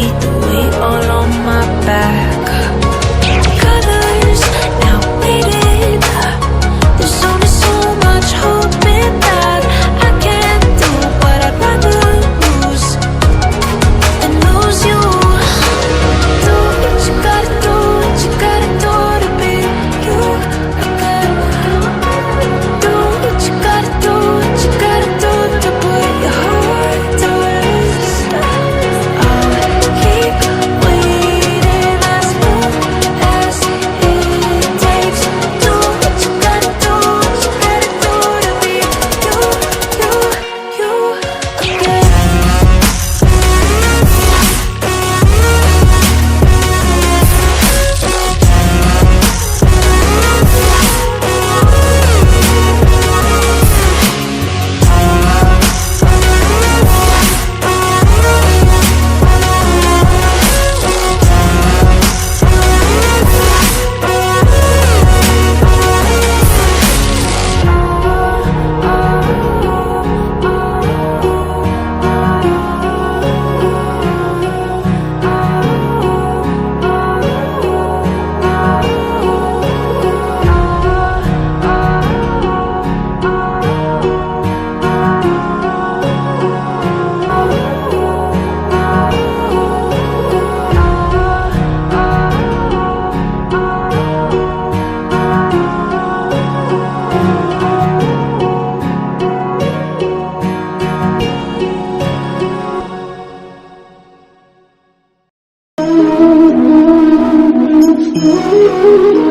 the weight all on my back. Colors now faded. There's only so much holding back. I can't do what I'd rather lose than lose you. Do what you gotta do, what you gotta do to be you. Do what you gotta do, what you gotta do to put your heart to rest. I'll keep waiting as long as it takes. Do what you gotta do, what you gotta do to be you again. Thank you.